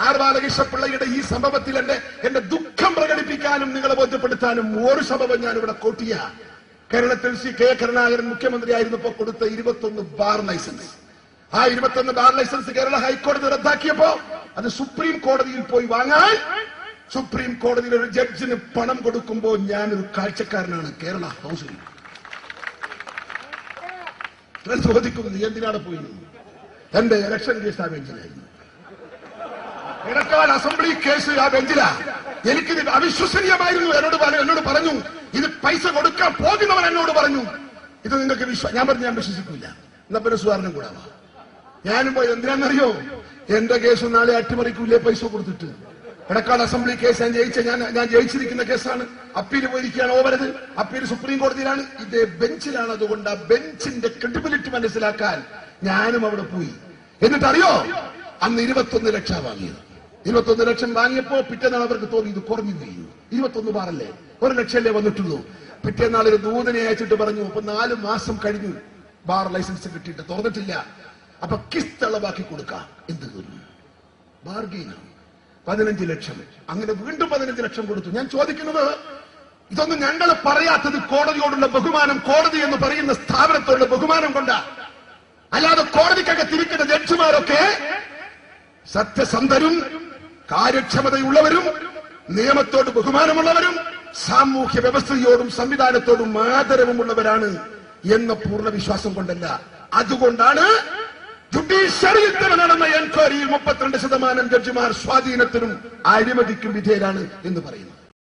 R ബാലകൃഷ്ണപിള്ളയുടെ ഈ സംഭവത്തിൽ എന്റെ ദുഃഖം പ്രകടിപ്പിക്കാനും നിങ്ങളെ ബോധ്യപ്പെടുത്താനും ഒരു സംഭവം ഞാൻ ഇവിടെ കോട്ടിയ കേരളത്തിൽ ശ്രീ കെ കരുണാകരൻ മുഖ്യമന്ത്രിയായിരുന്നപ്പോൾ കൊടുത്ത 21 ബാർ ലൈസൻസ്. ആ 21 ബാർ ലൈസൻസ് കേരള ഹൈക്കോടതി റദ്ദാക്കിയപ്പോ അത് സുപ്രീം കോടതിയിൽ പോയി വാങ്ങാൻ സുപ്രീം കോടതിയിൽ ഒരു ജഡ്ജിന് പണം കൊടുക്കുമ്പോൾ ഞാനൊരു കാഴ്ചക്കാരനാണ് കേരള ഹൗസിൽ. ചോദിക്കുന്നു നീ എന്തിനാണ് പോയി? എന്റെ ഇലക്ഷൻ കേസ് ആ ബെഞ്ചിലായിരുന്നു. എടക്കാട് അസംബ്ലി കേസ് ആ ബെഞ്ചിലാ. എനിക്കിത് അവിശ്വസനീയമായിരുന്നു. എന്നോട് പറഞ്ഞു ഇത് പൈസ കൊടുക്കാൻ പോകുന്നവൻ എന്നോട് പറഞ്ഞു ഇത് നിങ്ങൾക്ക് ഞാൻ പറഞ്ഞു ഞാൻ വിശ്വസിക്കില്ല. എന്നാ പിന്നെ സുധാകരനും കൂടാവാ. ഞാനും പോയി എന്തിനാണെന്നറിയോ? എന്റെ കേസ് നാളെ അട്ടിമറിക്കൂലേ പൈസ കൊടുത്തിട്ട്. എടക്കാട് അസംബ്ലി കേസ് ഞാൻ ജയിച്ചിരിക്കുന്ന കേസാണ്. അപ്പീൽ പോയിരിക്കുകയാണ്. ഓവരത് അപ്പീൽ സുപ്രീം കോടതിയിലാണ്. ഇതേ ബെഞ്ചിലാണ്. അതുകൊണ്ട് ആ ബെഞ്ചിന്റെ ക്രെഡിബിലിറ്റി മനസ്സിലാക്കാൻ ഞാനും അവിടെ പോയി. എന്നിട്ടറിയോ അന്ന് 21 ലക്ഷം വാങ്ങിയത്. 21 ലക്ഷം വാങ്ങിയപ്പോ പിറ്റേന്നാൾ അവർക്ക് തോന്നി ഇത് കുറഞ്ഞു കഴിയും. 21 ബാറല്ലേ, 1 ലക്ഷമല്ലേ വന്നിട്ടുള്ളൂ. പിറ്റേന്നാൾ ഒരു ദൂതനെ അയച്ചിട്ട് പറഞ്ഞു അപ്പൊ 4 മാസം കഴിഞ്ഞു ബാർ ലൈസൻസ് കിട്ടിയിട്ട് തുറന്നിട്ടില്ല. അപ്പൊ കിസ്തളവാക്കി കൊടുക്കാം. എന്ത് ബാർഗെയിനാണ്. 15 ലക്ഷം. അങ്ങനെ വീണ്ടും 15 ലക്ഷം കൊടുത്തു. ഞാൻ ചോദിക്കുന്നത് ഇതൊന്നും ഞങ്ങൾ പറയാത്തത് കോടതിയോടുള്ള ബഹുമാനം, കോടതി എന്ന് പറയുന്ന സ്ഥാപനത്തോടുള്ള ബഹുമാനം കൊണ്ടാ. അല്ലാതെ കോടതിക്കകത്തിരിക്കുന്ന ജഡ്ജിമാരൊക്കെ സത്യസന്ധരും കാര്യക്ഷമതയുള്ളവരും നിയമത്തോട് ബഹുമാനമുള്ളവരും സാമൂഹ്യ വ്യവസ്ഥയോടും സംവിധാനത്തോടും ആദരവുമുള്ളവരാണ് എന്ന പൂർണ്ണ വിശ്വാസം കൊണ്ടല്ല. അതുകൊണ്ടാണ് ജുഡീഷ്യറിയിൽ നടന്ന എൻക്വയറിയിൽ 32% ജഡ്ജിമാർ സ്വാധീനത്തിനും അഴിമതിക്കും വിധേയരാണ് എന്ന് പറയുന്നത്.